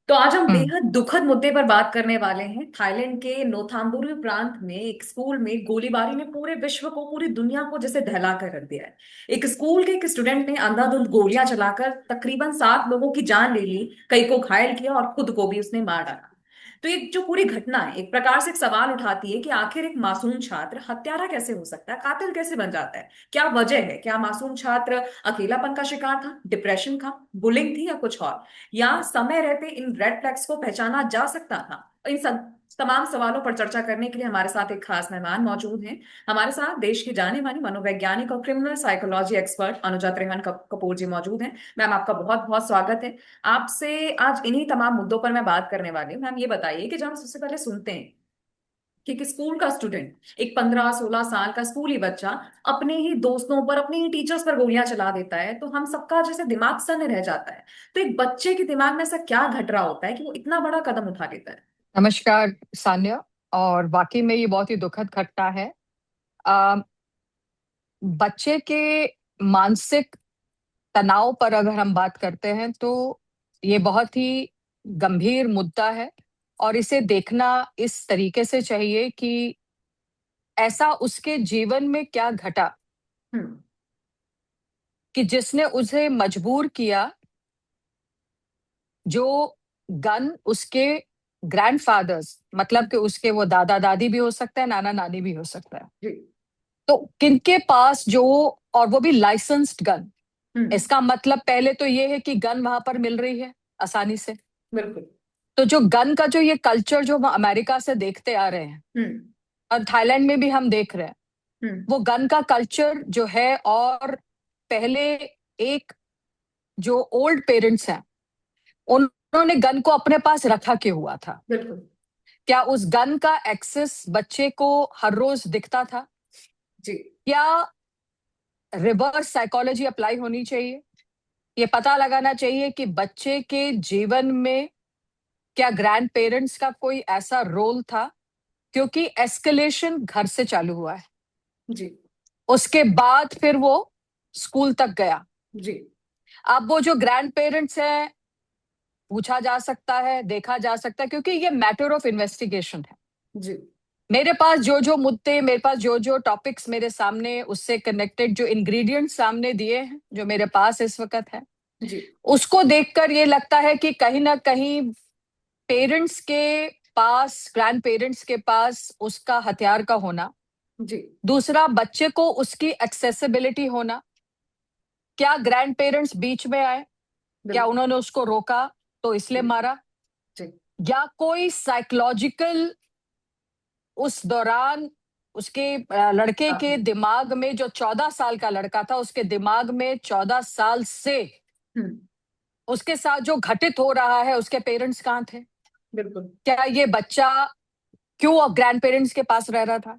तो आज हम हम्म। बेहद दुखद मुद्दे पर बात करने वाले हैं। थाईलैंड के नोथाम्बुरु प्रांत में एक स्कूल में गोलीबारी ने पूरे विश्व को, पूरी दुनिया को जैसे दहला कर रख दिया है। एक स्कूल के एक स्टूडेंट ने अंधाधुंध गोलियां चलाकर तकरीबन 7 लोगों की जान ले ली, कई को घायल किया और खुद को भी उसने मार डाला। तो ये जो पूरी घटना है एक प्रकार से एक सवाल उठाती है कि आखिर एक मासूम छात्र हत्यारा कैसे हो सकता है, कातिल कैसे बन जाता है। क्या वजह है? क्या मासूम छात्र अकेलापन का शिकार था, डिप्रेशन था, बुलिंग थी, या कुछ और? या समय रहते इन रेड फ्लैग्स को पहचाना जा सकता था? तमाम सवालों पर चर्चा करने के लिए हमारे साथ एक खास मेहमान मौजूद हैं। हमारे साथ देश की जाने मानी मनोवैज्ञानिक और criminal psychology expert Anuja Trehan Kapoor ji मौजूद हैं। मैम, आपका बहुत बहुत स्वागत है। आपसे आज इन्हीं तमाम मुद्दों पर मैं बात करने वाली हूँ। मैम, ये बताइए कि जब हम सबसे पहले सुनते हैं कि एक स्कूल का स्टूडेंट, एक 15-16 साल का स्कूली बच्चा अपने ही दोस्तों पर, अपने ही टीचर्स पर गोलियां चला देता है, तो हम सबका जैसे दिमाग सन्न रह जाता है। तो एक बच्चे के दिमाग में ऐसा क्या घट रहा होता है कि वो इतना बड़ा कदम उठा लेता है? नमस्कार सान्या। और वाकई में ये बहुत ही दुखद घटना है। आ, बच्चे के मानसिक तनाव पर अगर हम बात करते हैं तो ये बहुत ही गंभीर मुद्दा है। और इसे देखना इस तरीके से चाहिए कि ऐसा उसके जीवन में क्या घटा हम्म। कि जिसने उसे मजबूर किया। जो गन उसके ग्रैंडफादर्स, मतलब कि उसके वो दादा दादी भी हो सकता है, नाना नानी भी हो सकता है। जी। तो किनके पास जो, और वो भी लाइसेंस्ड गन। हम्म। इसका मतलब पहले तो ये है कि गन वहां पर मिल रही है आसानी से। बिल्कुल। तो जो गन का जो ये कल्चर जो हम अमेरिका से देखते आ रहे हैं हम्म। और थाईलैंड में भी हम देख रहे हैं, हम्म। वो गन का कल्चर जो है। और पहले एक जो ओल्ड पेरेंट्स हैं, उन्होंने गन को अपने पास रखा क्यों हुआ था? बिल्कुल। क्या उस गन का एक्सेस बच्चे को हर रोज दिखता था? जी। क्या रिवर्स साइकोलॉजी अप्लाई होनी चाहिए? ये पता लगाना चाहिए कि बच्चे के जीवन में क्या ग्रैंड पेरेंट्स का कोई ऐसा रोल था, क्योंकि एस्केलेशन घर से चालू हुआ है। जी। उसके बाद फिर वो स्कूल तक गया। जी। अब वो जो ग्रैंड पेरेंट्स हैं, पूछा जा सकता है, देखा जा सकता है, क्योंकि ये मैटर ऑफ इन्वेस्टिगेशन है। जी। मेरे पास जो जो मुद्दे, मेरे पास जो जो टॉपिक्स मेरे सामने, उससे कनेक्टेड जो इंग्रेडिएंट्स सामने दिए हैं, जो मेरे पास इस वक्त है, जी। उसको देखकर ये लगता है कि कहीं ना कहीं पेरेंट्स के पास, ग्रैंड पेरेंट्स के पास उसका हथियार का होना। जी। दूसरा, बच्चे को उसकी एक्सेसिबिलिटी होना। क्या ग्रैंड पेरेंट्स बीच में आए? क्या बिल्कुल। उन्होंने उसको रोका तो इसलिए जी। मारा? जी। या कोई साइकोलॉजिकल उस दौरान उसके लड़के के काफी। दिमाग में, जो 14 साल का लड़का था, उसके दिमाग में 14 साल से हम्म। उसके साथ जो घटित हो रहा है, उसके पेरेंट्स कहाँ थे? बिल्कुल। क्या ये बच्चा क्यों ग्रैंड पेरेंट्स के पास रह रहा था?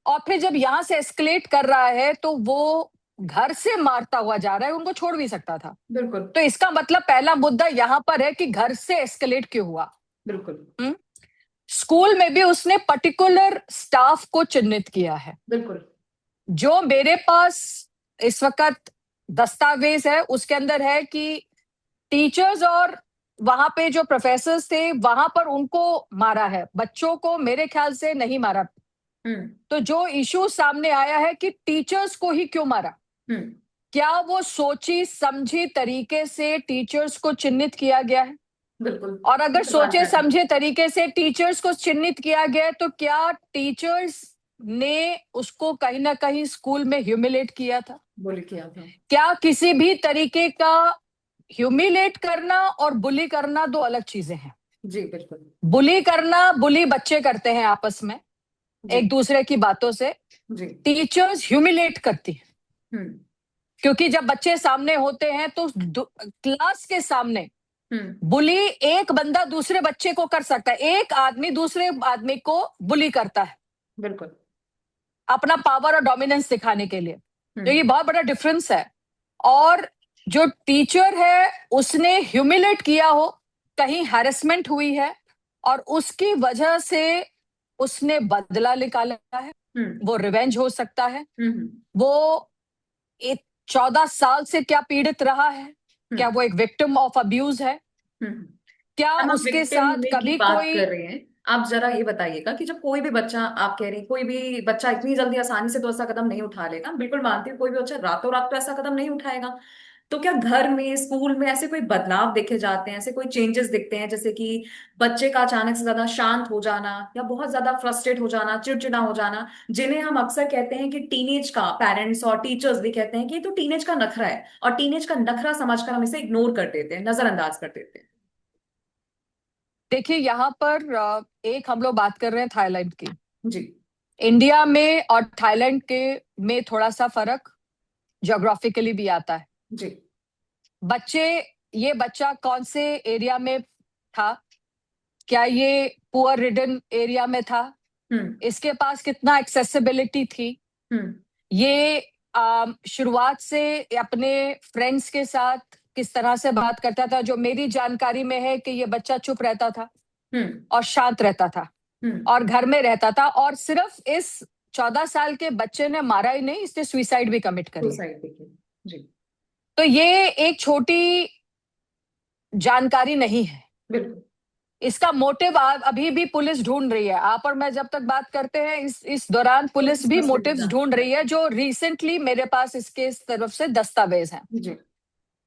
और फिर जब यहां से एस्केलेट कर रहा है तो वो घर से मारता हुआ जा रहा है, उनको छोड़ भी सकता था। बिल्कुल। तो इसका मतलब पहला मुद्दा यहां पर है कि घर से एस्केलेट क्यों हुआ। बिल्कुल। हम्म? स्कूल में भी उसने पर्टिकुलर स्टाफ को चिन्हित किया है। बिल्कुल। जो मेरे पास इस वक्त दस्तावेज है, उसके अंदर है कि टीचर्स और वहां पे जो प्रोफेसर्स थे, वहां पर उनको मारा है, बच्चों को मेरे ख्याल से नहीं मारा। हम्म। तो जो इशू सामने आया है कि टीचर्स को ही क्यों मारा, हम्म। क्या वो सोची समझी तरीके से टीचर्स को चिन्हित किया गया है? बिल्कुल। और अगर इस बात सोचे करते हैं। समझे तरीके से टीचर्स को चिन्हित किया गया है, तो क्या टीचर्स ने उसको कहीं ना कहीं स्कूल में ह्यूमिलेट किया था? बोली किया था। क्या किसी भी तरीके का ह्यूमिलेट करना और बुली करना दो अलग चीजें हैं। जी। बिल्कुल। बुली करना, बुली बच्चे करते हैं आपस में जी। एक दूसरे की बातों से। जी। टीचर्स ह्यूमिलेट करती हैं, हम्म। क्योंकि जब बच्चे सामने होते हैं तो क्लास के सामने हम्म। बुली एक बंदा दूसरे बच्चे को कर सकता है, एक आदमी दूसरे आदमी को बुली करता है बिल्कुल। अपना पावर और डोमिनेंस दिखाने के लिए। तो ये हम्म। बहुत बड़ा डिफरेंस है। और जो टीचर है उसने ह्यूमिलेट किया हो, कहीं हैरेसमेंट हुई है और उसकी वजह से उसने बदला निकाला है, हम्म। वो रिवेंज हो सकता है। हम्म। वो एक 14 साल से क्या पीड़ित रहा है? क्या हम्म। वो एक विक्टिम ऑफ अब्यूज है? हम्म। क्या हम आप उसके विक्टिम साथ होने की कभी बात कोई। कर रहे हैं। आप जरा ये बताइएगा कि जब कोई भी बच्चा, आप कह रहे हैं कोई भी बच्चा इतनी जल्दी आसानी से तो ऐसा कदम नहीं उठा लेगा, बिल्कुल मानती हूँ, कोई भी बच्चा रातों रात तो ऐसा कदम नहीं उठाएगा। तो क्या घर में, स्कूल में ऐसे कोई बदलाव देखे जाते हैं, ऐसे कोई चेंजेस दिखते हैं, जैसे कि बच्चे का अचानक से ज्यादा शांत हो जाना, या बहुत ज्यादा फ्रस्ट्रेट हो जाना, चिड़चिड़ा हो जाना, जिन्हें हम अक्सर कहते हैं कि टीनेज का, पेरेंट्स और टीचर्स भी कहते हैं कि ये तो टीनेज का नखरा है, और टीनेज का नखरा समझकर हम इसे इग्नोर कर देते हैं, नजरअंदाज कर देते हैं। देखिए यहाँ पर एक हम लोग बात कर रहे हैं थाईलैंड की। जी। इंडिया में और थाईलैंड के में थोड़ा सा फर्क ज्योग्राफिकली भी आता है। जी। बच्चे ये बच्चा कौन से एरिया में था, क्या ये पुअर रिडन एरिया में था, हम्म। इसके पास कितना एक्सेसिबिलिटी थी, हम्म। ये शुरुआत से अपने फ्रेंड्स के साथ किस तरह से बात करता था। जो मेरी जानकारी में है कि ये बच्चा चुप रहता था हम्म। और शांत रहता था हम्म। और घर में रहता था, और सिर्फ इस 14 साल के बच्चे ने मारा ही नहीं, इसने सुसाइड भी कमिट करी है। सुसाइड देखिए। जी। तो ये एक छोटी जानकारी नहीं है। बिल्कुल। इसका मोटिव अभी भी पुलिस ढूंढ रही है। आप और मैं जब तक बात करते हैं इस दौरान पुलिस पुलिस भी मसले की मोटिव्स जांच ढूंढ कर रही है, जो रिसेंटली मेरे पास इसके इस तरफ से दस्तावेज हैं। जी।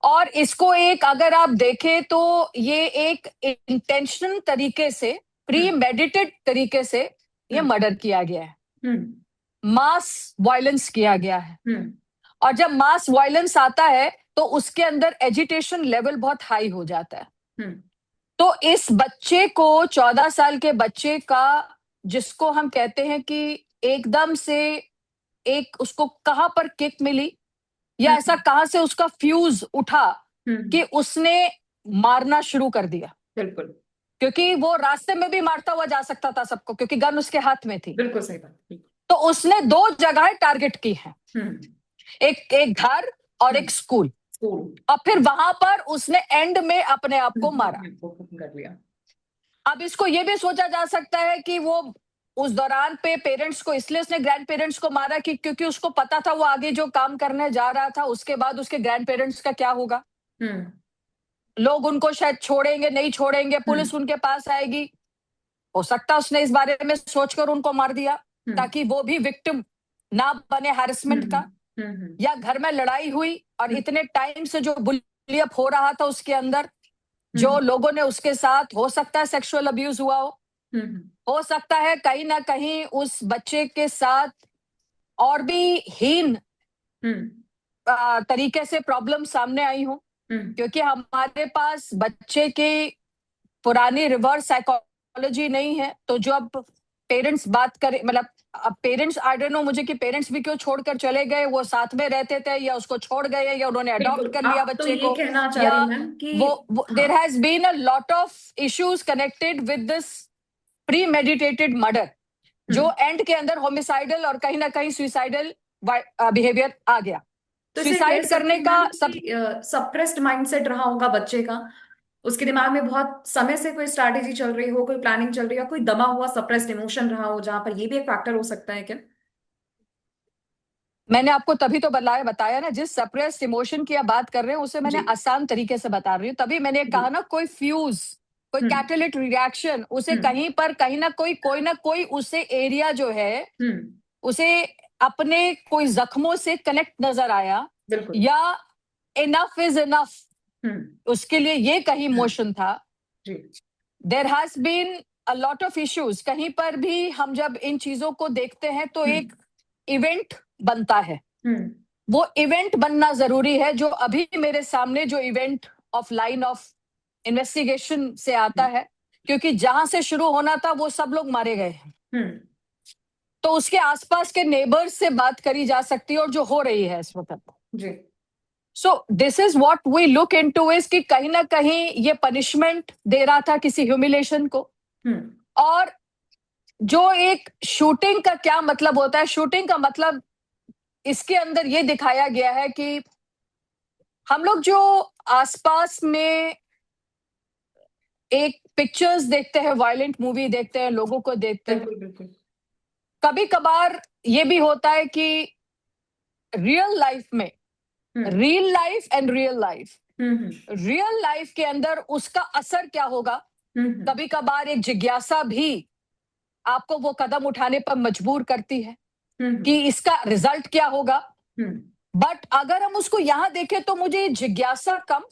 और इसको एक अगर आप देखें तो ये एक इंटेंशनल तरीके से, प्री हम्म। मेडिटेड तरीके से ये हम्म। मर्डर किया गया है, हम्म। मास वायलेंस किया गया है। हम्म। और जब मास वायलेंस आता है तो उसके अंदर एजिटेशन लेवल बहुत हाई हो जाता है। हम्म। तो इस बच्चे को, 14 साल के बच्चे का, जिसको हम कहते हैं कि एकदम से एक उसको कहां पर किक मिली, या ऐसा हम्म। कहां से उसका फ्यूज उठा हम्म। कि उसने मारना शुरू कर दिया। बिल्कुल। क्योंकि वो रास्ते में भी मारता हुआ जा सकता था सबको, क्योंकि गन उसके हाथ में थी। बिल्कुल सही बात, बिल्कुल। तो उसने दो जगह टारगेट की है, हम्म। एक एक घर और हम्म। एक स्कूल। स्कूल। और फिर वहां पर उसने एंड में अपने आप को मारा। वो खत्म कर लिया। अब इसको ये भी सोचा जा सकता है कि वो उस दौरान पे पेरेंट्स को, इसलिए उसने ग्रैंड पेरेंट्स को मारा कि क्योंकि उसको पता था वो आगे जो काम करने जा रहा था उसके बाद उसके ग्रैंड पेरेंट्स का क्या होगा। हम्म। लोग उनको शायद छोड़ेंगे, नहीं छोड़ेंगे, हम्म। पुलिस उनके पास आएगी। हो सकता है उसने इस बारे में सोचकर उनको मार दिया, हम्म। ताकि वो भी विक्टिम ना बने हैरेसमेंट हम्म। का। हम्म। या घर में लड़ाई हुई और हम्म। इतने टाइम से जो बुली अप हो रहा था उसके अंदर, जो हम्म। लोगों ने उसके साथ, हो सकता है सेक्सुअल अब्यूज हुआ हम्म। हो सकता है कहीं ना कहीं उस बच्चे के साथ और भी हीन हम्म। तरीके से प्रॉब्लम सामने आई हो। हम्म। क्योंकि हमारे पास बच्चे की पुरानी रिवर्स साइकोलॉजी नहीं है, तो जब पेरेंट्स बात करें, मतलब अब पेरेंट्स, आई डोंट नो मुझे कि पेरेंट्स भी क्यों छोड़कर चले गए, वो साथ में रहते थे या उसको छोड़ गए या उन्होंने अडॉप्ट बिल्कुल, कर लिया आप तो बच्चे ये को, कहना चाह या रही हैं मैम कि वो हाँ। There has been a lot of issues connected with this premeditated murder, जो हम्म। एंड के अंदर होमिसाइडल और कहीं ना कहीं सुइसाइडल बिहेवियर आ गया। तो इसे कह सुइसाइड सकते करने हैं का मैम सब। कि सप्रेस्ड माइंडसेट रहा होगा बच्चे का, उसके दिमाग में बहुत समय से कोई स्ट्रैटेजी चल रही हो, कोई प्लानिंग चल रही हो, कोई दबा हुआ सप्रेस्ड इमोशन रहा हो, जहां पर ये भी एक फैक्टर हो सकता है क्या? मैंने आपको तभी तो बताया ना, जिस सप्रेस्ड इमोशन की आप बात कर रहे हैं उसे मैंने जी। आसान तरीके से बता रही हूँ। तभी मैंने जी। कहा ना, कोई फ्यूज, कोई हम्म। कैटालिटिक रिएक्शन, उसे हम्म। कहीं पर कहीं ना कोई उसे एरिया जो है, हम्म। उसे अपने कोई जख्मों से कनेक्ट नजर आया, बिल्कुल। या इनफ इज इनफ, हम्म। उसके लिए ये कहीं हम्म। मोशन था। जी। There has been a lot of issues. कहीं पर भी हम जब इन चीजों को देखते हैं तो हम्म। एक इवेंट बनता है। हम्म। वो इवेंट बनना जरूरी है। जो अभी मेरे सामने जो event of line of investigation से आता है, क्योंकि जहां से शुरू होना था वो सब लोग मारे गए हैं, हम्म। तो उसके आसपास के नेबर्स से बात करी जा सकती है, और जो हो रही है इस वक्त। जी। So this is what we look into, is कि कहीं ना कहीं ये पनिशमेंट दे रहा था किसी ह्यूमिलेशन को। हम्म। और जो एक शूटिंग का क्या मतलब होता है, शूटिंग का मतलब इसके अंदर ये दिखाया गया है कि हम लोग जो आसपास में एक पिक्चर्स देखते हैं, वायलेंट मूवी देखते हैं, लोगों को देखते हैं, बिल्कुल। बिल्कुल। कभी कभार ये भी होता है कि रियल लाइफ में, हम्म। Real life and real life, hmm real life के अंदर उसका असर क्या होगा, हम्म कभी कभार एक जिज्ञासा भी आपको वो कदम उठाने पर मजबूर करती है हम्म कि इसका रिजल्ट क्या होगा। हम्म बट अगर हम उसको यहां देखें तो मुझे ये जिज्ञासा कम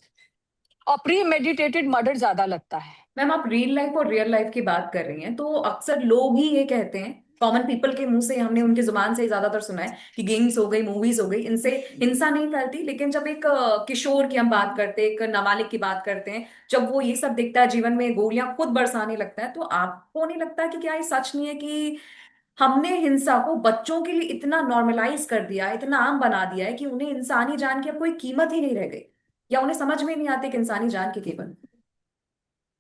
और प्री मेडिटेटेड मर्डर ज्यादा लगता है। मैम, आप रियल लाइफ और रियल लाइफ की बात कर रही हैं, तो अक्सर लोग ही ये कहते हैं, कॉमन पीपल के मुंह से, हमने उनकी जुबान से ही ज्यादातर सुना है कि गेम्स हो गई, मूवीज हो गई, इनसे हिंसा नहीं फैलती। लेकिन जब एक किशोर की हम बात करते हैं, एक नाबालिग की बात करते हैं, जब वो ये सब देखता है, जीवन में गोलियां खुद बरसाने लगता है, तो आपको नहीं लगता कि क्या ये सच नहीं है कि हमने हिंसा को बच्चों के लिए इतना नॉर्मलाइज कर दिया है, इतना आम बना दिया है कि उन्हें इंसानी जान की अब कोई कीमत ही नहीं रह गई, या उन्हें समझ में नहीं आती कि इंसानी जान की कीमत।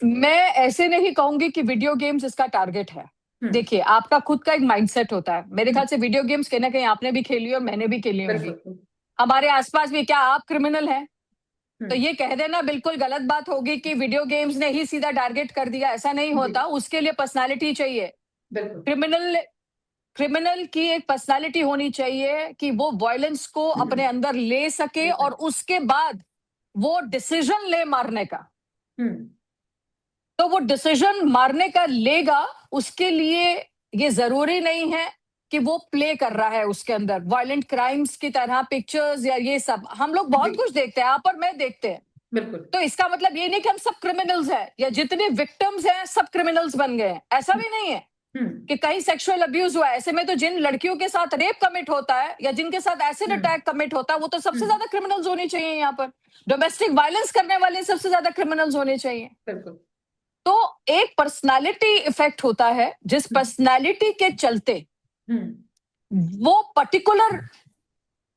मैं ऐसे नहीं कहूंगी कि वीडियो गेम्स इसका टारगेट है। हम्म देखिए, आपका खुद का एक माइंडसेट होता है। मेरे हम्म, ख्याल से वीडियो गेम्स कहीं ना कहीं आपने भी खेली और मैंने भी खेली होंगी। बिल्कुल। हमारे आसपास भी, क्या आप क्रिमिनल हैं तो हम्म ये कह देना बिल्कुल गलत बात होगी कि वीडियो गेम्स ने ही सीधा टारगेट कर दिया। ऐसा नहीं जी, होता, उसके लिए पर्सनालिटी चाहिए। बिल्कुल। क्रिमिनल क्रिमिनल की एक पर्सनालिटी होनी चाहिए कि वो वायलेंस को अपने अंदर ले सके और उसके बाद वो डिसीजन ले मारने का। हम्म तो वो डिसीजन मारने का लेगा, उसके लिए ये जरूरी नहीं है कि वो प्ले कर रहा है उसके अंदर वायलेंट क्राइम्स की तरह पिक्चर्स या ये सब। हम लोग जी, बहुत कुछ देखते हैं, आप और मैं देखते हैं। बिल्कुल। तो इसका मतलब ये नहीं कि हम सब क्रिमिनल्स हैं या जितने विक्टिम्स हैं सब क्रिमिनल्स बन गए हैं। ऐसा भी नहीं है हम्म कि कहीं सेक्सुअल अब्यूज हुआ है। ऐसे में तो जिन लड़कियों के साथ रेप कमिट होता है या जिनके साथ एसिड हम्म अटैक कमिट होता है, वो तो सबसे हम्म, ज्यादा क्रिमिनल्स होने चाहिए। यहाँ पर डोमेस्टिक वायलेंस करने वाले सबसे ज्यादा क्रिमिनल्स होने चाहिए। बिल्कुल। तो एक पर्सनालिटी इफेक्ट होता है, जिस हम्म पर्सनालिटी के चलते हम्म वो पर्टिकुलर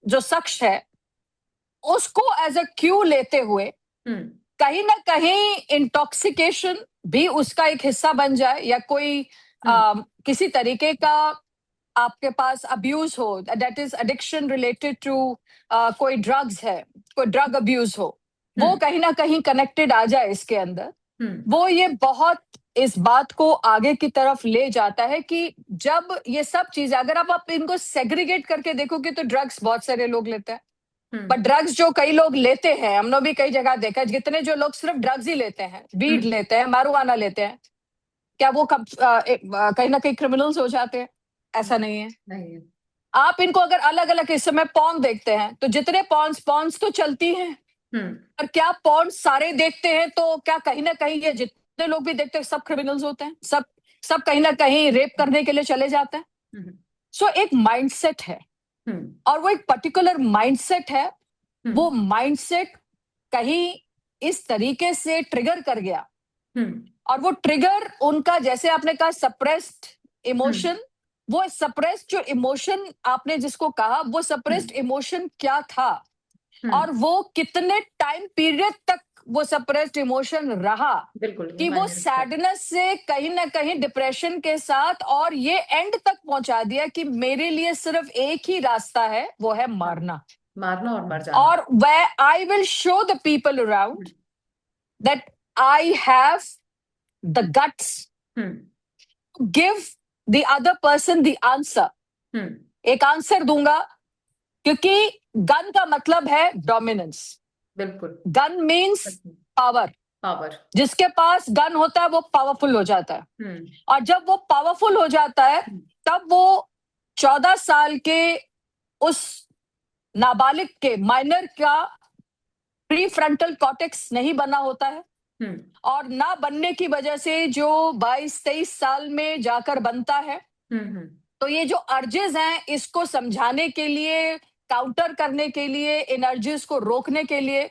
जो शख्स है उसको एज अ क्यू लेते हुए हम्म कहीं ना कहीं इंटॉक्सिकेशन भी उसका एक हिस्सा बन जाए, या कोई हम्म किसी तरीके का आपके पास अब्यूज हो, that is addiction related to कोई ड्रग्स है, कोई ड्रग अब्यूज हो, वो हम्म कहीं ना कहीं कनेक्टेड आ जाए इसके अंदर। हम्म वो ये बहुत इस बात को आगे की तरफ ले जाता है कि जब ये सब चीजें, अगर आप इनको सेग्रीगेट करके देखोगे तो ड्रग्स बहुत सारे लोग लेते हैं। हम्म बट ड्रग्स जो कई लोग लेते हैं, हमने भी कई जगह देखा है, जितने जो लोग सिर्फ ड्रग्स ही लेते हैं, वीड हम्म, लेते हैं, मारुआना लेते हैं, क्या वो कहीं ना कहीं क्रिमिनल्स हो जाते हैं? ऐसा नहीं है। नहीं है। आप इनको अगर अलग अलग हिस्से में पॉन देखते हैं तो जितने पॉन्स पॉन्स तो चलती हैं, हम्म और क्या पॉन सारे देखते हैं तो क्या कहीं ना कहीं ये जितने लोग भी देखते हैं सब क्रिमिनल्स होते हैं? सब सब कहीं ना कहीं रेप करने के लिए चले जाते हैं। हम्म सो एक माइंडसेट है, हम्म और वो एक पर्टिकुलर माइंडसेट है। वो हम्म माइंडसेट कहीं इस तरीके से ट्रिगर कर गया, हम्म और वो ट्रिगर उनका, जैसे आपने कहा सप्रेस्ड हम्म इमोशन, वो सप्रेस्ड जो इमोशन आपने जिसको कहा, वो सप्रेस्ड हम्म इमोशन क्या था और हम्म, वो कितने टाइम पीरियड तक वो सप्रेस्ड इमोशन रहा, बिल्कुल, ये कि वो मायने रखता है। सैडनेस से कहीं ना कहीं डिप्रेशन के साथ, और ये एंड तक पहुंचा दिया कि मेरे लिए सिर्फ एक ही रास्ता है, वो है हाँ, मारना। मारना और मर जाना। और where I will show the people hmm around that I have the guts hmm to give the other person the answer। हम्म, एक आंसर दूंगा, क्योंकि गन का मतलब है डोमिनेंस। बिल्कुल। Gun means power. पावर। जिसके पास गन होता है वो पावरफुल हो जाता है, हम्म और जब वो पावरफुल हो जाता है हम्म तब वो 14 साल के उस नाबालिग के, माइनर का प्री फ्रंटल कॉर्टेक्स नहीं बना होता है, हम्म और ना बनने की वजह से जो 22-23 साल में जाकर बनता है। हम्म तो ये जो अर्जेस हैं, इसको समझाने के लिए, काउंटर करने के लिए, एनर्जीज को रोकने के लिए,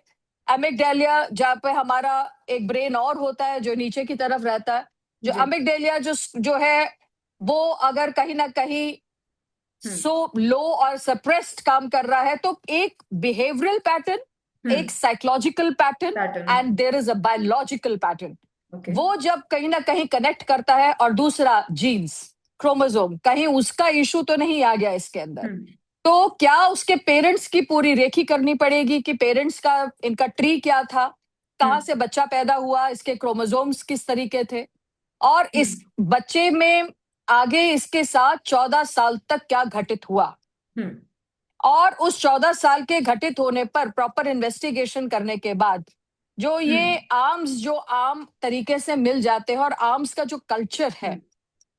एमिगडालिया, जहाँ पे हमारा एक ब्रेन और होता है जो नीचे की तरफ रहता है, जो जी। एमिगडालिया जो जो है, वो अगर कहीं ना कहीं हम्म सो लो और सप्रेस्ड काम कर रहा है, तो एक बिहेवियरल पैटर्न, एक hmm psychological pattern, pattern. And there is a biological pattern. Okay. वो जब कहीं ना कहीं कनेक्ट करता है, और दूसरा जीन्स, क्रोमोसोम, कहीं उसका इशू तो नहीं आ गया इसके अंदर, हम्म तो क्या उसके पेरेंट्स की पूरी रेखी करनी पड़ेगी कि पेरेंट्स का, इनका ट्री क्या था, कहाँ हम्म से बच्चा पैदा हुआ, इसके क्रोमोसोम्स किस तरीके थे, और इस हम्म बच्चे में आगे इसके साथ 14 साल तक क्या घटित हुआ। हम्म और उस 14 साल के घटित होने पर प्रॉपर इन्वेस्टिगेशन करने के बाद जो ये हम्म। आर्म्स जो आम तरीके से मिल जाते हैं, और आर्म्स का जो कल्चर है, हम्म।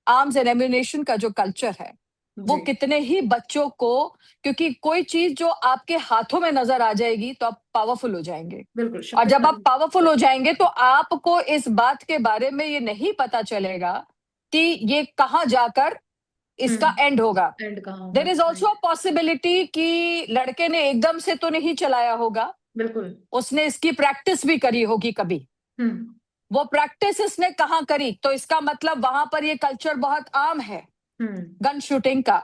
आर्म्स एंड एम्यूनेशन का जो कल्चर है, वो जी। कितने ही बच्चों को, क्योंकि कोई चीज जो आपके हाथों में नजर आ जाएगी तो आप पावरफुल हो जाएंगे। बिल्कुल और जब आप शक्तिशाली। पावरफुल हो जाएंगे तो आपको इस बात के बारे में ये नहीं पता चलेगा कि ये कहाँ जाकर इसका एंड होगा। एंड कहाँ होगा, there is also right. A possibility कि लड़के ने एकदम से तो नहीं चलाया होगा, बिल्कुल। उसने इसकी प्रैक्टिस भी करी होगी कभी। हम्म। वो प्रैक्टिस इसने कहाँ करी, तो इसका मतलब वहां पर ये कल्चर बहुत आम है हम्म। गन शूटिंग का,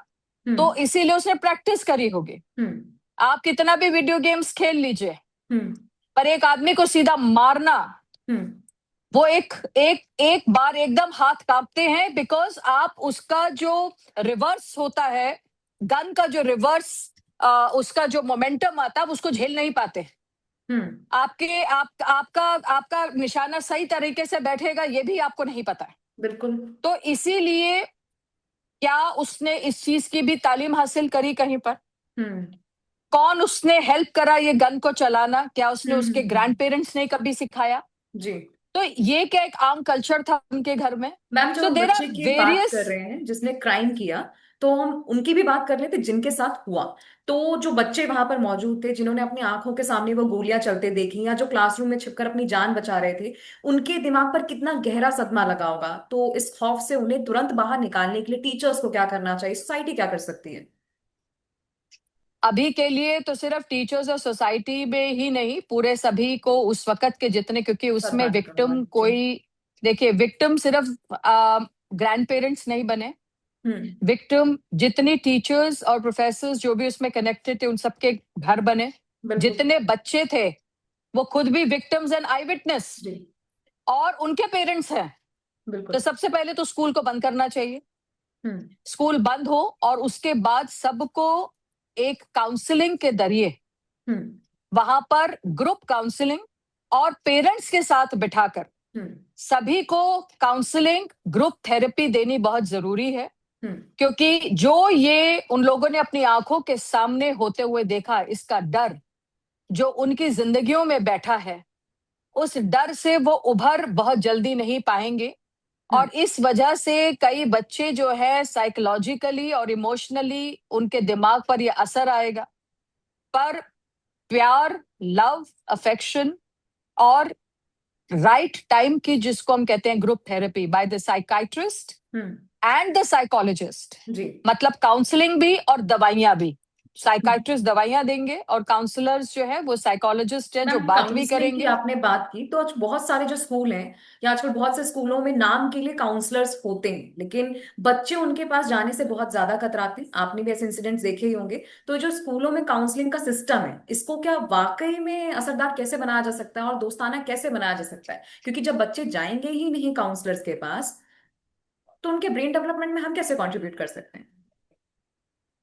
तो हम्म। इसीलिए उसने प्रैक्टिस करी होगी। हम्म। आप कितना भी वीडियो गेम्स खेल लीजिए, हम्म। पर एक आदमी को सीधा मारना, हम्म। वो एक एक एक बार एकदम हाथ कांपते हैं, बिकॉज आप उसका जो रिवर्स होता है, गन का जो रिवर्स उसका जो मोमेंटम आता है, आप उसको झेल नहीं पाते। हम्म। आपका आपका निशाना सही तरीके से बैठेगा ये भी आपको नहीं पता है। बिल्कुल। तो इसीलिए क्या उसने इस चीज की भी तालीम हासिल करी कहीं पर? हम्म। कौन उसने हेल्प करा ये गन को चलाना? क्या उसने उसके हम्म। ग्रैंड पेरेंट्स ने कभी सिखाया? जी। तो ये क्या एक आम कल्चर था उनके घर में? मैम, जब सो हम देर आर बच्चे की बात वेरियस। कर रहे हैं जिसने क्राइम किया, तो हम उनकी भी बात कर लेते जिनके साथ हुआ। तो जो बच्चे वहां पर मौजूद थे जिन्होंने अपनी आंखों के सामने वो गोलियां चलते देखी, या जो क्लासरूम में छिपकर अपनी जान बचा रहे थे, उनके दिमाग पर कितना गहरा सदमा लगा होगा। तो इस खौफ से उन्हें तुरंत बाहर निकालने के लिए टीचर्स को क्या करना चाहिए, सोसाइटी क्या कर सकती है? अभी के लिए तो सिर्फ टीचर्स और सोसाइटी में ही नहीं, पूरे सभी को उस वक्त के जितने, क्योंकि उसमें सरकार की विक्टिम जिम्मेदारी जी। कोई, देखिए विक्टिम सिर्फ ग्रैंड पेरेंट्स नहीं बने। हम्म। विक्टिम जितनी टीचर्स और प्रोफेसर्स जो भी उसमें कनेक्टेड थे उन सबके घर बने। बिल्कुल। जितने बच्चे थे वो खुद भी विक्टिम्स एंड आई विटनेस, जी। और उनके पेरेंट्स हैं। तो बिल्कुल। सबसे पहले तो स्कूल को बंद करना चाहिए। हम्म। स्कूल बंद हो और उसके बाद सबको एक काउंसलिंग के जरिए, हम्म। वहां पर ग्रुप काउंसलिंग और पेरेंट्स के साथ बिठाकर हम्म। सभी को काउंसलिंग ग्रुप थेरेपी देनी बहुत जरूरी है। हम्म। क्योंकि जो ये उन लोगों ने अपनी आंखों के सामने होते हुए देखा, इसका डर जो उनकी जिंदगियों में बैठा है, उस डर से वो उभर बहुत जल्दी नहीं पाएंगे। हम्म। और इस वजह से कई बच्चे जो है साइकोलॉजिकली और इमोशनली उनके दिमाग पर ये असर आएगा। पर प्यार, लव, अफेक्शन और राइट टाइम की, जिसको हम कहते हैं group therapy by the psychiatrist hmm. And the psychologist, जी। मतलब काउंसलिंग भी और दवाइयां भी। हम्म। साइकाइट्रिस्ट दवाइयां देंगे और काउंसलर्स जो है वो साइकोलॉजिस्ट है जो मैम, बात भी काउंसलिंग की करेंगे। आपने बात की, तो आज बहुत सारे जो स्कूल हैं, या आजकल बहुत से स्कूलों में नाम के लिए काउंसलर्स होते हैं, लेकिन बच्चे उनके पास जाने से बहुत ज्यादा कतराते हैं। आपने भी ऐसे इंसिडेंट्स देखे ही होंगे। तो जो स्कूलों में काउंसलिंग का सिस्टम है, इसको क्या वाकई में असरदार कैसे बनाया जा सकता है और दोस्ताना कैसे बनाया जा सकता है? क्योंकि जब बच्चे जाएंगे ही नहीं काउंसलर्स के पास, तो उनके ब्रेन डेवलपमेंट में हम कैसे कंट्रीब्यूट कर सकते हैं?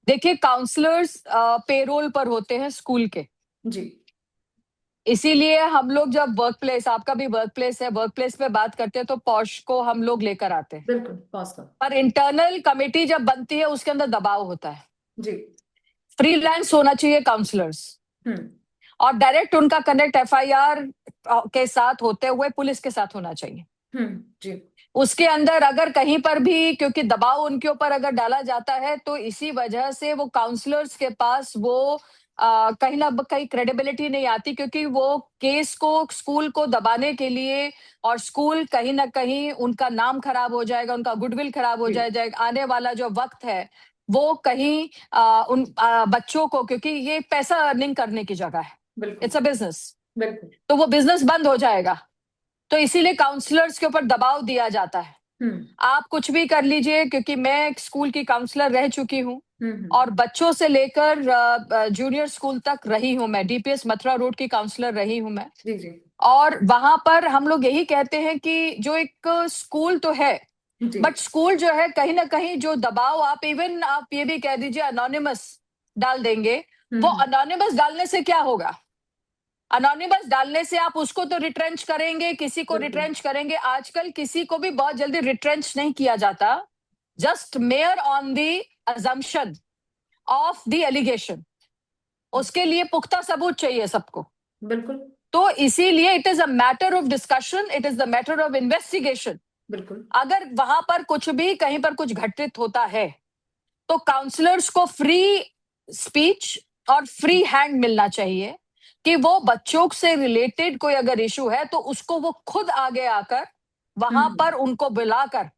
देखिए काउंसलर्स पेरोल पर होते हैं स्कूल के, जी। इसीलिए हम लोग जब वर्क प्लेस, आपका भी वर्क प्लेस है, वर्क प्लेस पे बात करते हैं तो पॉश को हम लोग लेकर आते हैं। बिल्कुल, पॉज कर। पर इंटरनल कमेटी जब बनती है उसके अंदर दबाव होता है। जी। फ्रीलांस होना चाहिए काउंसलर्स, हम्म। और डायरेक्ट उनका कनेक्ट एफआईआर के साथ होते हुए पुलिस के साथ होना चाहिए। हम्म। जी। उसके अंदर अगर कहीं पर भी, क्योंकि दबाव उनके ऊपर अगर डाला जाता है तो इसी वजह से वो काउंसलर्स के पास वो कहीं ना कहीं क्रेडिबिलिटी नहीं आती, क्योंकि वो केस को, स्कूल को दबाने के लिए, और स्कूल कहीं ना कहीं उनका नाम खराब हो जाएगा, उनका गुडविल खराब हो जी। जाएगा। आने वाला जो वक्त है वो कहीं उन बच्चों को, क्योंकि ये पैसा अर्निंग करने की जगह है, बिल्कुल। इट्स अ बिजनेस, बिल्कुल। तो वो बिजनेस बंद हो जाएगा। तो इसीलिए काउंसलर्स के ऊपर दबाव दिया जाता है। हम्म। आप कुछ भी कर लीजिए, क्योंकि मैं एक स्कूल की काउंसलर रह चुकी हूँ हम्म। और बच्चों से लेकर जूनियर स्कूल तक रही हूँ। मैं डीपीएस मथुरा रोड की काउंसलर रही हूँ मैं। जी। जी। और वहां पर हम लोग यही कहते हैं कि जो एक स्कूल तो है, जी। बट स्कूल जो है कहीं ना कहीं जो दबाव, आप इवन आप ये भी कह दीजिए अनोनिमस डाल देंगे, वो हम्म। अनोनिमस डालने से क्या होगा? अनोनिमस डालने से आप उसको तो रिट्रेंच करेंगे, किसी को बिल्कुल। रिट्रेंच करेंगे। आजकल किसी को भी बहुत जल्दी रिट्रेंच नहीं किया जाता, just mere on the assumption of the allegation. उसके लिए पुख्ता सबूत चाहिए सबको। बिल्कुल। तो इसीलिए it is a matter of discussion, it is the matter of investigation. बिल्कुल। अगर वहां पर कुछ भी कहीं पर कुछ घटित होता है तो काउंसलर्स को फ्री स्पीच और फ्री हैंड मिलना चाहिए कि वो बच्चों से रिलेटेड कोई अगर इशू है तो उसको वो खुद आगे आकर वहां हम्म। पर उनको बुलाकर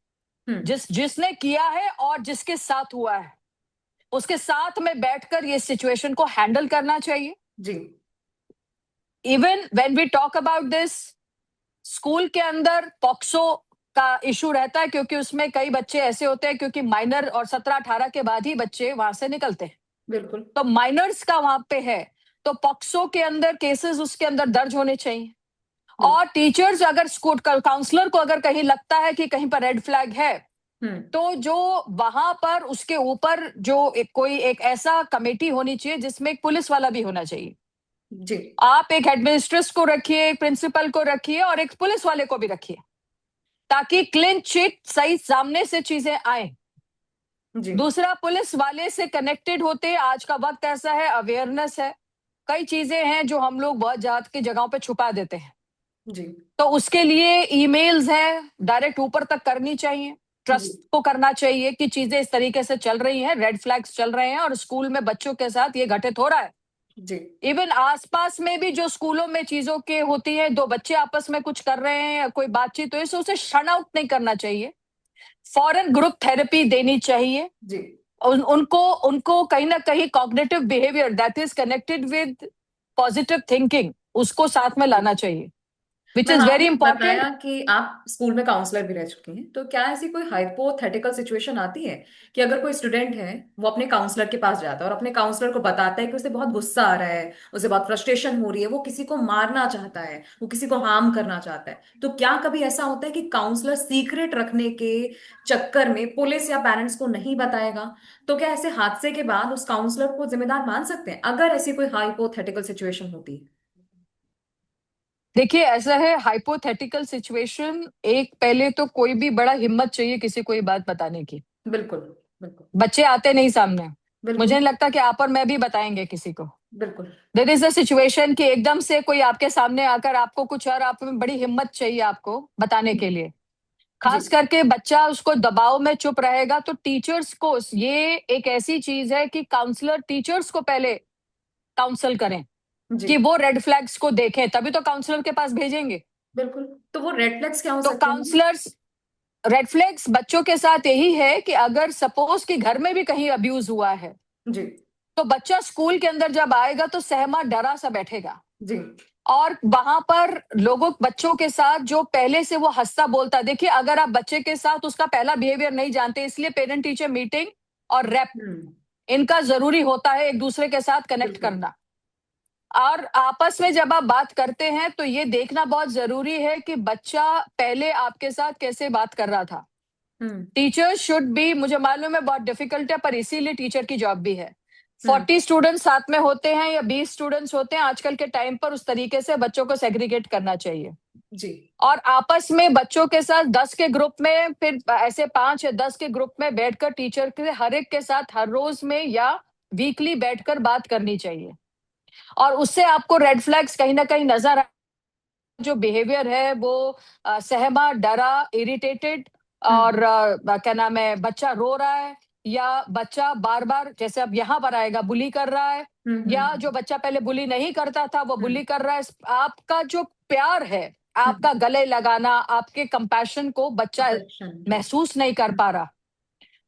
हम्म। जिसने किया है और जिसके साथ हुआ है उसके साथ में बैठकर ये सिचुएशन को हैंडल करना चाहिए। जी। Even when we talk about this, school के अंदर पॉक्सो का इशू रहता है क्योंकि उसमें कई बच्चे ऐसे होते हैं, क्योंकि माइनर और 17-18 के बाद ही बच्चे वहां से निकलते हैं, बिल्कुल। तो माइनर्स का वहां पे है, तो पॉक्सो के अंदर केसेस उसके अंदर दर्ज होने चाहिए। बिल्कुल। और टीचर्स अगर स्कूल काउंसलर को अगर कहीं लगता है कि कहीं पर रेड फ्लैग है हम्म। तो जो वहां पर उसके ऊपर जो कोई एक ऐसा कमेटी होनी चाहिए जिसमें एक पुलिस वाला भी होना चाहिए। जी। आप एक हेडमिस्ट्रेस को रखिए, एक प्रिंसिपल को रखिए और एक पुलिस वाले को भी रखिए, ताकि क्लीन चिट सही सामने से चीजें आए। जी। दूसरा, पुलिस वाले से कनेक्टेड होते, आज का वक्त ऐसा है, अवेयरनेस है, कई चीजें हैं जो हम लोग बहुत ज्यादा की जगहों पे छुपा देते हैं, जी। तो उसके लिए ईमेल्स हैं डायरेक्ट ऊपर तक करनी चाहिए, जी। ट्रस्ट को करना चाहिए कि चीजें इस तरीके से चल रही हैं, रेड फ्लैग्स चल रहे हैं और स्कूल में बच्चों के साथ ये घटित हो रहा है। जी। इवन आसपास में भी जो स्कूलों में चीजों के होती है, दो बच्चे आपस में कुछ कर रहे हैं या कोई बातचीत, तो इसे उसे शन आउट नहीं करना चाहिए, फॉरेन ग्रुप थेरेपी देनी चाहिए। जी। उनको उनको कहीं ना कहीं cognitive behaviour that is connected with positive thinking उसको साथ में जी। लाना चाहिए, विच मैम, इज वेरी आपने इंपॉर्टेंट। बताया कि आप स्कूल में काउंसलर भी रह चुकी हैं, तो क्या ऐसी कोई हाइपोथेटिकल सिचुएशन आती है कि अगर कोई स्टूडेंट है, वो अपने काउंसलर के पास जाता है और अपने काउंसलर को बताता है कि उसे बहुत गुस्सा आ रहा है, उसे बहुत फ्रस्ट्रेशन हो रही है, वो किसी को मारना चाहता है, वो किसी को हार्म करना चाहता है, तो क्या कभी ऐसा होता है कि काउंसलर सीक्रेट रखने के चक्कर में पुलिस या पेरेंट्स को नहीं बताएगा? तो क्या ऐसे हादसे के बाद उस काउंसलर को जिम्मेदार मान सकते हैं, अगर ऐसी कोई हाइपोथेटिकल सिचुएशन होती है? देखिए, ऐसा है हाइपोथेटिकल सिचुएशन, एक पहले तो कोई भी बड़ा हिम्मत चाहिए किसी को ये बात बताने की। बिल्कुल। बिल्कुल। बच्चे आते नहीं सामने, मुझे बिल्कुल। नहीं लगता कि आप और मैं भी बताएंगे किसी को। बिल्कुल। देयर इज अ सिचुएशन कि एकदम से कोई आपके सामने आकर आपको कुछ, और आप में बड़ी हिम्मत चाहिए आपको बताने के लिए, जी। खास करके बच्चा उसको दबाव में चुप रहेगा, तो टीचर्स को ये एक ऐसी चीज है कि काउंसलर टीचर्स को पहले काउंसल करें जी। कि वो रेड फ्लैग्स को देखें, तभी तो काउंसलर के पास भेजेंगे। बिल्कुल। तो वो रेड फ्लैग्स क्या हो तो सकते हैं? काउंसलर्स, रेड फ्लैग्स बच्चों के साथ यही है कि अगर सपोज कि घर में भी कहीं अब्यूज हुआ है जी। तो बच्चा स्कूल के अंदर जब आएगा तो सहमा डरा सा बैठेगा, जी। और वहां पर लोगों बच्चों के साथ जो पहले से वो हंसता बोलता, देखिए अगर आप बच्चे के साथ उसका पहला बिहेवियर नहीं जानते, इसलिए पेरेंट टीचर मीटिंग और रैप हम्म। इनका जरूरी होता है, एक दूसरे के साथ कनेक्ट बिल्कुल। करना। और आपस में जब आप बात करते हैं तो ये देखना बहुत जरूरी है कि बच्चा पहले आपके साथ कैसे बात कर रहा था। हम्म। टीचर शुड बी, मुझे मालूम है बहुत डिफिकल्ट है, पर इसीलिए टीचर की जॉब भी है। हम्म। 40 स्टूडेंट्स साथ में होते हैं या 20 स्टूडेंट्स होते हैं, आजकल के टाइम पर उस तरीके से बच्चों को सेग्रीगेट करना चाहिए। जी। और आपस में बच्चों के साथ 10 के ग्रुप में, फिर ऐसे 5 या 10 के ग्रुप में बैठकर टीचर के हर एक के साथ हर रोज में या वीकली बैठकर बात करनी चाहिए। और उससे आपको रेड फ्लैग्स कहीं ना कहीं नजर, जो बिहेवियर है वो सहमा डरा इरिटेटेड, और हम्म। क्या नाम है, बच्चा रो रहा है, या बच्चा बार बार जैसे अब यहाँ पर आएगा बुली कर रहा है, हम्म। या जो बच्चा पहले बुली नहीं करता था वो बुली हम्म। कर रहा है, आपका जो प्यार है, आपका हम्म। गले लगाना, आपके कंपैशन को बच्चा अफेक्शन। महसूस नहीं कर पा रहा,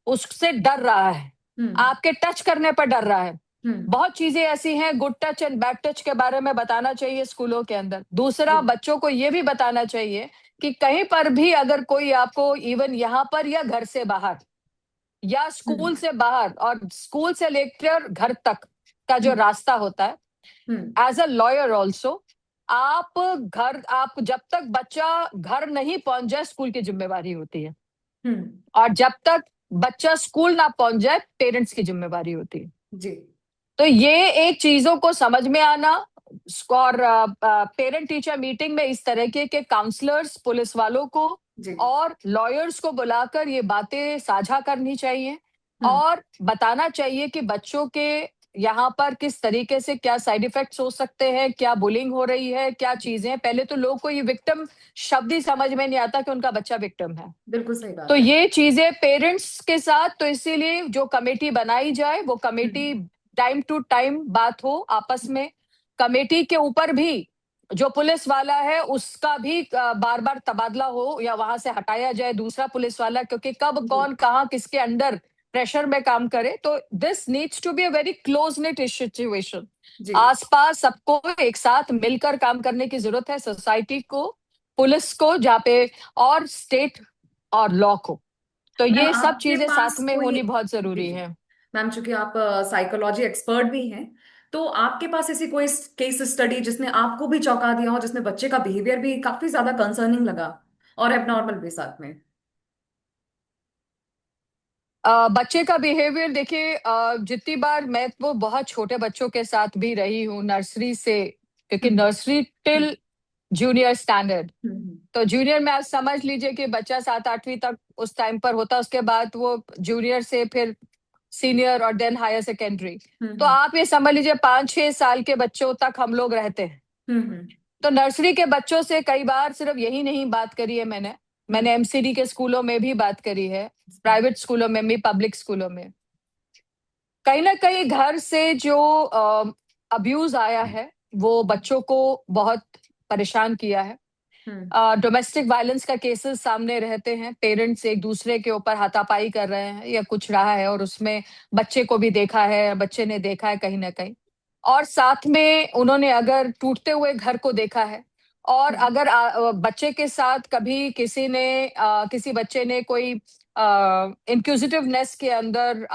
उससे डर रहा है, हम्म। आपके टच करने पर डर रहा है। हम्म। बहुत चीजें ऐसी हैं, good touch and bad touch के बारे में बताना चाहिए स्कूलों के अंदर। जी। दूसरा, बच्चों को ये भी बताना चाहिए कि कहीं पर भी अगर कोई आपको, इवन यहाँ पर या घर से बाहर या स्कूल हम्म। से बाहर और स्कूल से लेकर घर तक का जो हम्म। रास्ता होता है, हम्म। एज अ लॉयर ऑल्सो, आप जब तक बच्चा घर नहीं पहुंच जाए स्कूल की जिम्मेवारी होती है, हम्म। और जब तक बच्चा स्कूल ना पहुंच जाए पेरेंट्स की जिम्मेवारी होती है। जी। तो ये एक चीजों को समझ में आना, और पेरेंट टीचर मीटिंग में इस तरह के काउंसलर्स, पुलिस वालों को जी। और लॉयर्स को बुलाकर ये बातें साझा करनी चाहिए, हम्म। और बताना चाहिए कि बच्चों के यहाँ पर किस तरीके से क्या साइड इफेक्ट्स हो सकते हैं, क्या बुलिंग हो रही है, क्या चीजें हैं। पहले तो लोगों को ये विक्टिम शब्द ही समझ में नहीं आता कि उनका बच्चा विक्टिम है। बिल्कुल सही तो बात है। ये चीजें पेरेंट्स के साथ, तो इसीलिए जो कमेटी बनाई जाए वो committee hmm. Time to time बात हो आपस में। कमेटी के ऊपर भी जो पुलिस वाला है उसका भी बार बार तबादला हो या वहां से हटाया जाए दूसरा पुलिस वाला, क्योंकि कब जी। कौन कहाँ किसके अंडर प्रेशर में काम करे। तो this needs to be a very close net situation. जी। आसपास सबको एक साथ मिलकर काम करने की जरूरत है, सोसाइटी को, पुलिस को, जहाँ पे, और स्टेट और लॉ को। तो मैम ये सब आपके चीजें साथ पास में कोई, होनी बहुत जी जरूरी जी, है। मैम चूंकि आप साइकोलॉजी एक्सपर्ट भी हैं, तो आपके पास ऐसी कोई केस स्टडी जिसने आपको भी चौंका दिया हो, जिसमें बच्चे का बिहेवियर भी काफी ज्यादा कंसर्निंग लगा और एबनॉर्मल भी साथ में? बच्चे का बिहेवियर देखिए, जितनी बार मैं वो बहुत छोटे बच्चों के साथ भी रही हूँ, नर्सरी से, क्योंकि हम्म। Nursery hmm. Till junior standard. Hmm. तो जूनियर में आप समझ लीजिए कि बच्चा 7 8वीं तक उस टाइम पर होता है, उसके बाद वो जूनियर से फिर सीनियर और देन हायर सेकेंडरी। तो हम्म। आप ये समझ लीजिए 5 6 साल के बच्चों तक हम लोग रहते हैं। हम्म। तो नर्सरी के बच्चों से कई बार सिर्फ यही नहीं बात करी है मैंने, हम्म। मैंने एमसीडी के स्कूलों में भी बात करी है, प्राइवेट स्कूलों में भी, पब्लिक स्कूलों में। कहीं ना कहीं घर से जो अब्यूज आया है वो बच्चों को बहुत परेशान किया है। हम्म। डोमेस्टिक वायलेंस का केसेस सामने रहते हैं, पेरेंट्स एक दूसरे के ऊपर हाथापाई कर रहे हैं या कुछ रहा है, और उसमें बच्चे को भी देखा है, बच्चे ने देखा है कहीं ना कहीं। और साथ में उन्होंने अगर टूटते हुए घर को देखा है, और हम्म। अगर बच्चे के साथ कभी किसी ने किसी बच्चे ने कोई इंक्विजिटिवनेस के अंदर,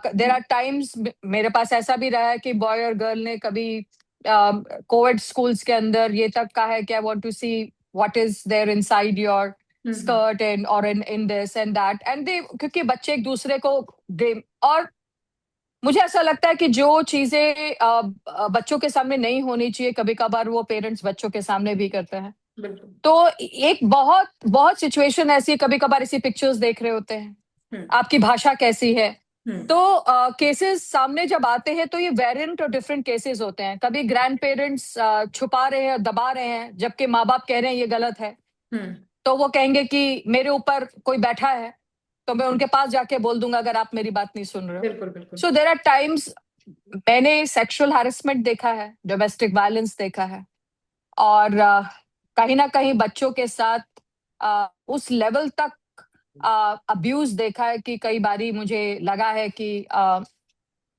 देर आर टाइम्स मेरे पास ऐसा भी रहा है कि बॉय और गर्ल ने कभी कोविड स्कूल्स के अंदर ये तक कहा है कि I want to see what is there inside your hmm. Skirt and और in this and that and they, क्योंकि बच्चे एक दूसरे को ब्लेम। और मुझे ऐसा लगता है कि जो चीजें बच्चों के सामने नहीं होनी चाहिए, कभी कभार वो पेरेंट्स बच्चों के सामने भी करते हैं। बिल्कुल। तो एक बहुत बहुत सिचुएशन ऐसी, कभी कभार ऐसी पिक्चर्स देख रहे होते हैं, हम्म। आपकी भाषा कैसी है। हम्म। तो केसेस सामने जब आते हैं तो ये वेरिएंट और डिफरेंट केसेस होते हैं। कभी ग्रैंड पेरेंट्स छुपा रहे हैं, दबा रहे हैं, जबकि माँ बाप कह रहे हैं ये गलत है। हम्म। तो वो कहेंगे कि मेरे ऊपर कोई बैठा है तो मैं उनके पास जाके बोल दूंगा अगर आप मेरी बात नहीं सुन रहे हो। बिल्कुल बिल्कुल। सो देर आर टाइम्स मैंने सेक्सुअल हैरेसमेंट देखा है, डोमेस्टिक वायलेंस देखा है, और कहीं ना कहीं बच्चों के साथ उस लेवल तक अब्यूज देखा है कि कई बारी मुझे लगा है कि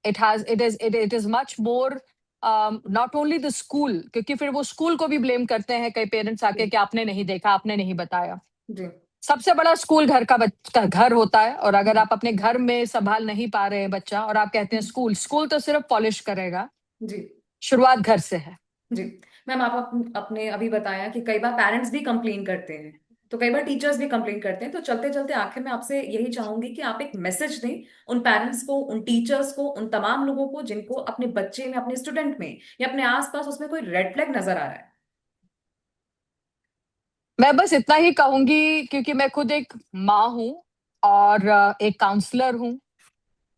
it is much more, not only the school, क्योंकि फिर वो स्कूल को भी ब्लेम करते हैं कई पेरेंट्स आके जी कि आपने नहीं देखा, आपने नहीं बताया। जी। सबसे बड़ा स्कूल घर का घर होता है, और अगर हम्म। आप अपने घर में संभाल नहीं पा रहे हैं बच्चा, और आप कहते हैं स्कूल, स्कूल तो सिर्फ पॉलिश करेगा। जी शुरुआत घर से है। जी। मैम आप अपने अभी बताया कि कई बार पेरेंट्स भी कंप्लेन करते हैं, तो कई बार टीचर्स भी कंप्लेन करते हैं, तो चलते चलते आखिर में आपसे यही चाहूंगी कि आप एक मैसेज दें उन पेरेंट्स को, उन टीचर्स को, उन तमाम लोगों को जिनको अपने बच्चे में, अपने स्टूडेंट में या अपने आसपास उसमें कोई रेड फ्लैग नजर आ रहा है। मैं बस इतना ही कहूंगी, क्योंकि मैं खुद एक माँ हूँ, और एक काउंसलर हूँ,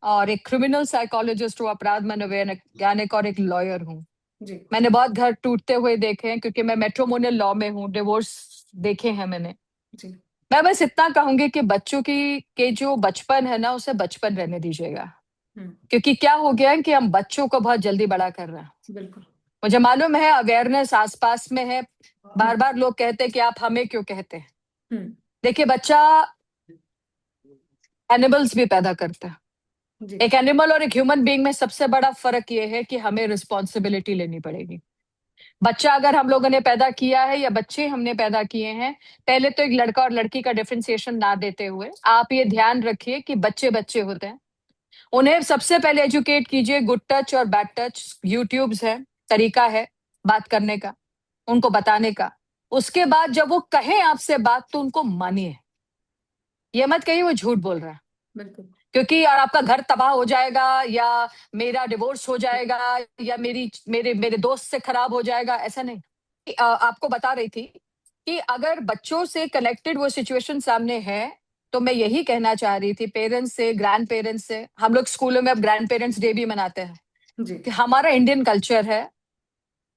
और एक क्रिमिनल साइकोलॉजिस्ट हूँ, अपराध मनोवैज्ञानिक, और एक लॉयर हूँ। जी मैंने बहुत घर टूटते हुए देखे हैं, क्योंकि मैं मैट्रिमोनियल लॉ में हूँ, डिवोर्स देखे हैं मैंने। जी। मैं बस इतना कहूंगी कि बच्चों की के जो बचपन है ना, उसे बचपन रहने दीजिएगा। हम्म। क्योंकि क्या हो गया है कि हम बच्चों को बहुत जल्दी बड़ा कर रहे हैं। बिल्कुल। मुझे मालूम है अवेयरनेस आसपास में है, बार हम्म। बार लोग कहते हैं कि आप हमें क्यों कहते हैं। हम्म। देखिए, बच्चा एनिमल्स भी पैदा करता है। जी। एक एनिमल और एक ह्यूमन बीइंग में सबसे बड़ा फर्क ये है कि हमें रिस्पॉन्सिबिलिटी लेनी पड़ेगी। बच्चा अगर हम लोगों ने पैदा किया है, या बच्चे हमने पैदा किए हैं, पहले तो एक लड़का और लड़की का डिफरेंशिएशन ना देते हुए आप ये ध्यान रखिए कि बच्चे बच्चे होते हैं। उन्हें सबसे पहले एजुकेट कीजिए, गुड टच और बैड टच, यूट्यूब्स है, तरीका है बात करने का, उनको बताने का। उसके बाद जब वो कहें आपसे बात तो उनको मानिए, ये मत कहिए वो झूठ बोल रहा है, बिल्कुल। क्योंकि और आपका घर तबाह हो जाएगा, या मेरा डिवोर्स हो जाएगा, या मेरी मेरे मेरे दोस्त से खराब हो जाएगा, ऐसा नहीं। आपको बता रही थी कि अगर बच्चों से कनेक्टेड वो सिचुएशन सामने है, तो मैं यही कहना चाह रही थी पेरेंट्स से, ग्रैंड पेरेंट्स से। हम लोग स्कूलों में अब ग्रैंड पेरेंट्स डे भी मनाते हैं जी। कि हमारा इंडियन कल्चर है,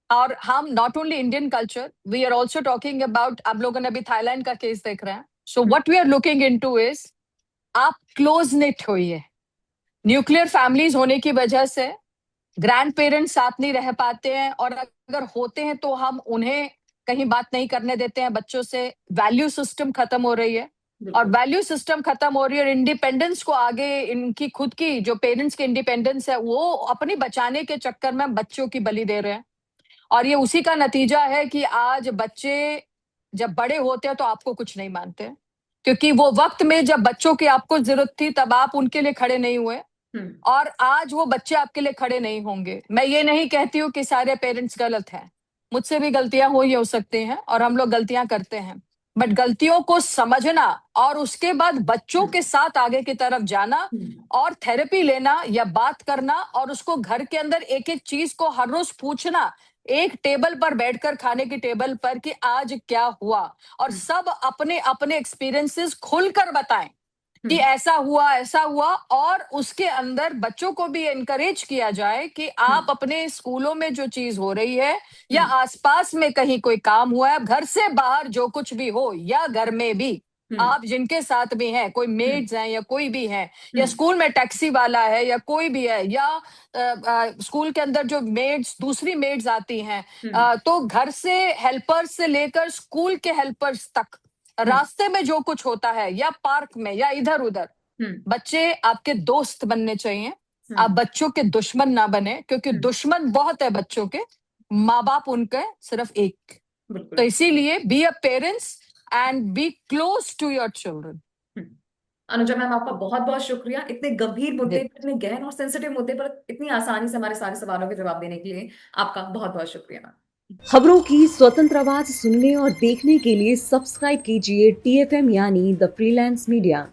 और हम not only Indian culture, we are also talking about, आप लोगों ने अभी थाईलैंड का केस देख रहे हैं, so hmm. What we are looking into is आप क्लोज निट होइए। न्यूक्लियर फैमिलीज होने की वजह से ग्रैंड पेरेंट्स साथ नहीं रह पाते हैं, और अगर होते हैं तो हम उन्हें कहीं बात नहीं करने देते हैं बच्चों से। वैल्यू सिस्टम खत्म हो रही है, और बिल्कुल। वैल्यू सिस्टम खत्म हो रही है, और इंडिपेंडेंस को आगे, इनकी खुद की जो पेरेंट्स की इंडिपेंडेंस है वो अपनी बचाने के चक्कर में बच्चों की बलि दे रहे हैं। और ये उसी का नतीजा है कि आज बच्चे जब बड़े होते हैं तो आपको कुछ नहीं मानते, क्योंकि वो वक्त में जब बच्चों की आपको जरूरत थी तब आप उनके लिए खड़े नहीं हुए, हम्म। और आज वो बच्चे आपके लिए खड़े नहीं होंगे। मैं ये नहीं कहती हूँ कि सारे पेरेंट्स गलत हैं, मुझसे भी गलतियां हो सकती हैं, और हम लोग गलतियां करते हैं, बट गलतियों को समझना और उसके बाद बच्चों हम्म। के साथ आगे की तरफ जाना, हम्म। और थेरेपी लेना या बात करना, और उसको घर के अंदर एक एक चीज को हर रोज पूछना, एक टेबल पर बैठकर, खाने की टेबल पर, कि आज क्या हुआ, और हम्म। सब अपने अपने एक्सपीरियंसेस खुलकर बताएं कि हम्म। ऐसा हुआ, और उसके अंदर बच्चों को भी एनकरेज किया जाए कि आप हम्म। अपने स्कूलों में जो चीज हो रही है, या हम्म। आसपास में कहीं कोई काम हुआ है, घर से बाहर जो कुछ भी हो, या घर में भी हम्म। आप जिनके साथ भी हैं, कोई हम्म। मेड्स हैं या कोई भी है, या हम्म। स्कूल में टैक्सी वाला है या कोई भी है, या स्कूल के अंदर जो मेड्स, दूसरी मेड्स आती हैं, हम्म। तो घर से हेल्पर्स से लेकर स्कूल के हेल्पर्स तक, हम्म। रास्ते में जो कुछ होता है या पार्क में या इधर उधर, हम्म। बच्चे आपके दोस्त बनने चाहिए। आप हम्म। बच्चों के दुश्मन ना बने, क्योंकि हम्म। दुश्मन बहुत है बच्चों के, माँ बाप उनके सिर्फ एक। तो बिल्कुल। इसीलिए be a parents and be close to your children. Hmm. Anuja ma'am, आपका बहुत बहुत शुक्रिया इतने गंभीर मुद्दे जी। पर, इतने गहन और सेंसिटिव मुद्दे पर इतनी आसानी से हमारे सारे सवालों के जवाब देने के लिए आपका बहुत बहुत शुक्रिया मैम। खबरों की स्वतंत्र आवाज सुनने और देखने के लिए सब्सक्राइब कीजिए TFM यानी द फ्रीलांस मीडिया।